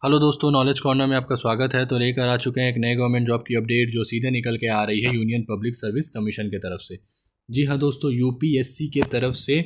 Hello दोस्तों, knowledge corner में आपका स्वागत है। तो लेकर आ चुके हैं एक नए गवर्नमेंट जॉब की अपडेट जो सीधे निकल के आ रही है यूनियन पब्लिक सर्विस कमीशन की तरफ से। जी हाँ दोस्तों, यूपीएससी के तरफ से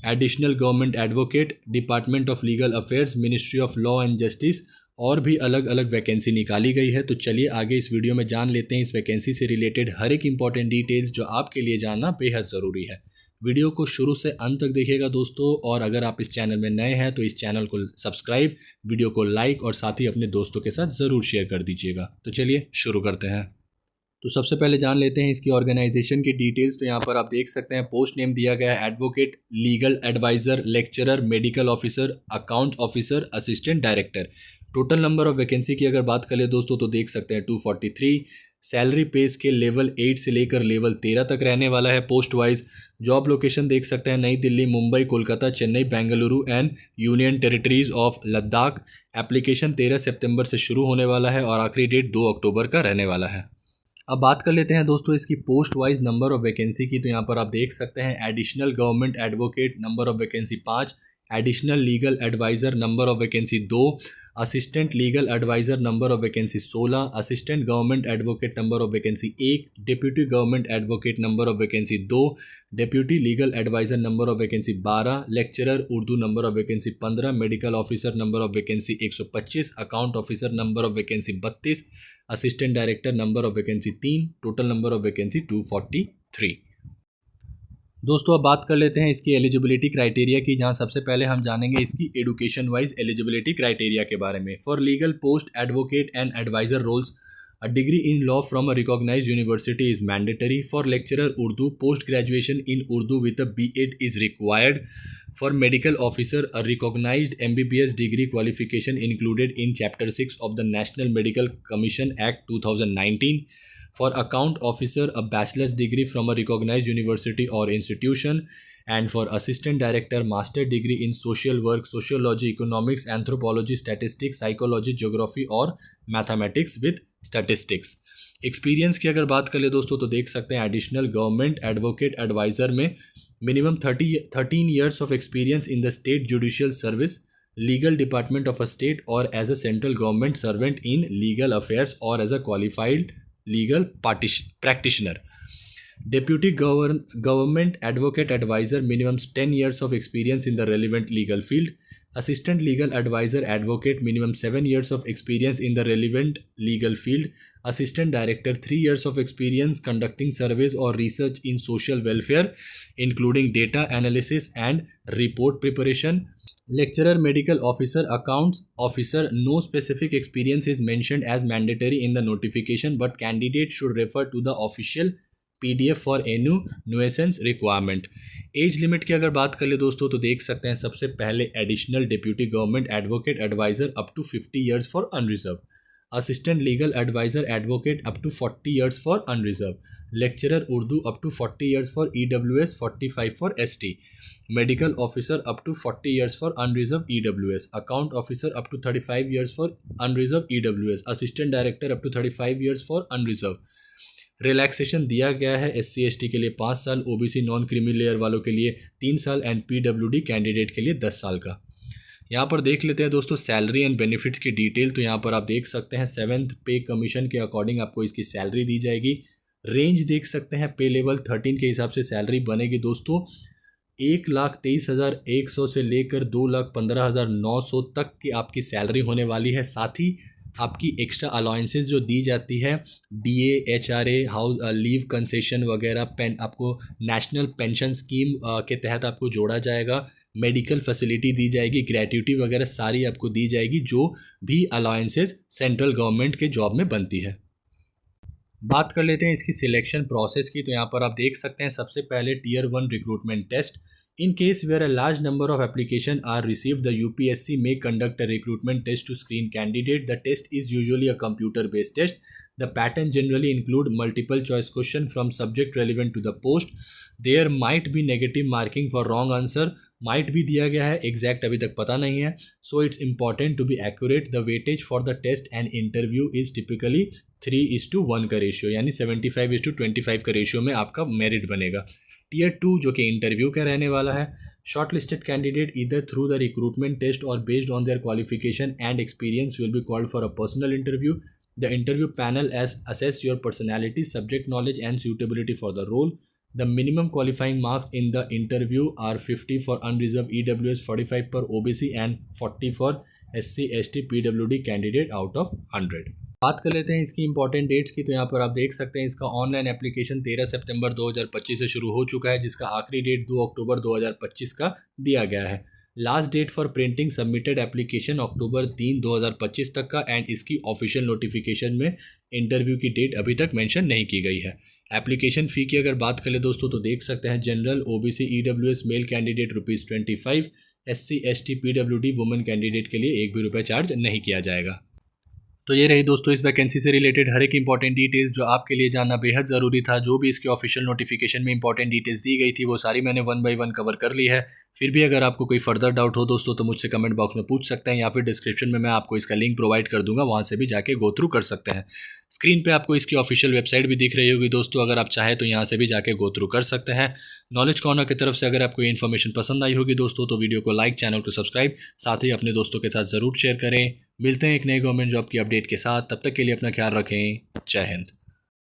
additional government advocate, department of legal affairs, ministry of law and justice और भी अलग अलग वैकेंसी निकाली गई है। तो चलिए आगे इस वीडियो में जान लेते हैं इस वैकेंसी से रिलेटेड हर एक इंपॉर्टेंट डिटेल्स जो आपके लिए जानना बेहद ज़रूरी है। वीडियो को शुरू से अंत तक देखिएगा दोस्तों, और अगर आप इस चैनल में नए हैं तो इस चैनल को सब्सक्राइब, वीडियो को लाइक और साथ ही अपने दोस्तों के साथ ज़रूर शेयर कर दीजिएगा। तो चलिए शुरू करते हैं। तो सबसे पहले जान लेते हैं इसकी ऑर्गेनाइजेशन की डिटेल्स। तो यहाँ पर आप देख सकते हैं पोस्ट नेम दिया गया है advocate, legal adviser, lecturer, medical officer, account officer, assistant director. Total number of vacancy की अगर बात करें दोस्तों तो देख सकते हैं 243। सैलरी पे स्केल लेवल 8 से लेकर लेवल 13 तक रहने वाला है पोस्ट वाइज। जॉब लोकेशन देख सकते हैं नई Delhi, Mumbai, Kolkata, Chennai, Bengaluru and union territories of Ladakh. Application 13 सितंबर से शुरू होने वाला है और आखिरी डेट 2 अक्टूबर का रहने वाला है। अब बात कर लेते हैं दोस्तों इसकी post wise number of vacancy की। तो यहाँ पर आप देख सकते हैं additional government advocate number of vacancy 5, additional legal adviser number of vacancy 2, assistant legal adviser number of vacancy 16, assistant government advocate number of vacancy 1, deputy government advocate number of vacancy 2, deputy legal adviser number of vacancy 12, lecturer Urdu number of vacancy 15, medical officer number of vacancy 125, account officer number of vacancy 32, assistant director number of vacancy 3, total number of vacancy 243। दोस्तों अब बात कर लेते हैं इसकी eligibility criteria की, जहां सबसे पहले हम जानेंगे इसकी एजुकेशन वाइज एलिजिबिलिटी क्राइटेरिया के बारे में। For legal post advocate and adviser roles a degree in law from a recognised university is mandatory. For lecturer Urdu, post graduation in Urdu with a B.Ed is required. For medical officer, a recognised MBBS degree qualification included in chapter 6 of the national medical commission act 2019. For account officer, a bachelor's degree from a recognized university or institution. And for assistant director, master degree in social work, sociology, economics, anthropology, statistics, psychology, geography और mathematics with statistics. Experience की अगर बात करें दोस्तों तो देख सकते हैं एडिशनल गवर्नमेंट एडवोकेट एडवाइज़र में minimum 13 years of experience in the state judicial service, legal department of a state और as a central government servant in legal affairs और as a qualified legal practitioner. Deputy government advocate advisor minimum 10 years of experience in the relevant legal field. Assistant legal advisor advocate minimum 7 years of experience in the relevant legal field. Assistant director 3 years of experience conducting surveys or research in social welfare including data analysis and report preparation. Lecturer, medical officer, accounts officer, no specific experience is mentioned as mandatory in the notification, but candidate should refer to the official PDF for any nuisance requirement. Age limit की अगर बात कर ले दोस्तों तो देख सकते हैं सबसे पहले additional deputy government advocate adviser up to 50 years for unreserved, assistant legal adviser advocate up to 40 years for unreserved, lecturer Urdu up to 40 years for EWS, 45 for ST, medical officer up to 40 years for unreserved EWS, account officer up to 35 years for unreserved EWS, assistant director up to 35 years for unreserved. Relaxation दिया गया है SC ST के लिए 5 साल, OBC non creamy layer वालों के लिए 3 साल एंड PWD कैंडिडेट के लिए 10 साल का। यहाँ पर देख लेते हैं दोस्तों सैलरी एंड बेनिफिट्स की डिटेल। तो यहाँ पर आप देख सकते हैं 7th पे कमीशन के अकॉर्डिंग आपको इसकी सैलरी दी जाएगी। रेंज देख सकते हैं पे लेवल 13 के हिसाब से सैलरी बनेगी दोस्तों 1,23,100 से लेकर 2,15,900 तक की आपकी सैलरी होने वाली है। साथ ही आपकी एक्स्ट्रा अलाउंसेस जो दी जाती है DA, HRA, house leave concession वगैरह, आपको नेशनल पेंशन स्कीम के तहत आपको जोड़ा जाएगा, मेडिकल फैसिलिटी दी जाएगी, ग्रेट्युटी वगैरह सारी आपको दी जाएगी जो भी अलाउंसेस सेंट्रल गवर्नमेंट के जॉब में बनती है। बात कर लेते हैं इसकी सिलेक्शन प्रोसेस की। तो यहाँ पर आप देख सकते हैं सबसे पहले Tier 1 recruitment test. In case where a large number of applications are received, the UPSC may conduct a recruitment test to screen candidate. The test is usually a computer-based test. The pattern generally include multiple choice question from subject relevant to the post. There might be negative marking for wrong answer. Might भी दिया गया है, exact अभी तक पता नहीं है. So it's important to be accurate. The weightage for the test and interview is typically 3:1 का रेशियो, यानी 75:25 का रेशियो में आपका मेरिट बनेगा। Tier 2 जो कि इंटरव्यू का रहने वाला है, Shortlisted candidate either through the recruitment test or based on their qualification and experience will be called for a personal interview. The interview panel assess your personality, subject knowledge and suitability for the role. The minimum qualifying marks in the interview are 50 for unreserved EWS, 45 per OBC and 40 for SC, ST, PWD candidate out of 100. बात कर लेते हैं इसकी important dates की। तो यहाँ पर आप देख सकते हैं इसका ऑनलाइन एप्लीकेशन 13 सितंबर 2025 से शुरू हो चुका है, जिसका आखिरी डेट 2 अक्टूबर 2025 का दिया गया है। Last date for printing submitted application October 3, 2025 तक का, एंड इसकी ऑफिशियल नोटिफिकेशन में इंटरव्यू की डेट अभी तक मेंशन नहीं की गई है। एप्लीकेशन फ़ी की अगर बात करें दोस्तों तो देख सकते हैं general OBC EWS male candidate ₹25, SC ST PWD women candidate के लिए ₹1 चार्ज नहीं किया जाएगा। तो ये रही दोस्तों इस वैकेंसी से रिलेटेड हर एक इंपॉर्टेंट डिटेल्स जो आपके लिए जानना बेहद ज़रूरी था। जो भी इसके ऑफिशियल नोटिफिकेशन में इंपॉर्टेंट डिटेल्स दी गई थी वो सारी मैंने 1 बाय 1 कवर कर ली है। फिर भी अगर आपको कोई फर्दर डाउट हो दोस्तों तो मुझसे कमेंट बॉक्स में पूछ सकते हैं, या फिर डिस्क्रिप्शन में मैं आपको इसका लिंक प्रोवाइड कर दूंगा, वहाँ से भी जाके गो थ्रू कर सकते हैं। स्क्रीन पे आपको इसकी ऑफिशियल वेबसाइट भी दिख रही होगी दोस्तों, अगर आप चाहें तो यहाँ से भी जाके गो थ्रू कर सकते हैं। नॉलेज कॉर्नर की तरफ से अगर आपको ये इन्फॉर्मेशन पसंद आई होगी दोस्तों तो वीडियो को लाइक, चैनल को सब्सक्राइब, साथ ही अपने दोस्तों के साथ ज़रूर शेयर करें। मिलते हैं एक नए गवर्नमेंट जॉब की अपडेट के साथ, तब तक के लिए अपना ख्याल रखें। जय हिंद।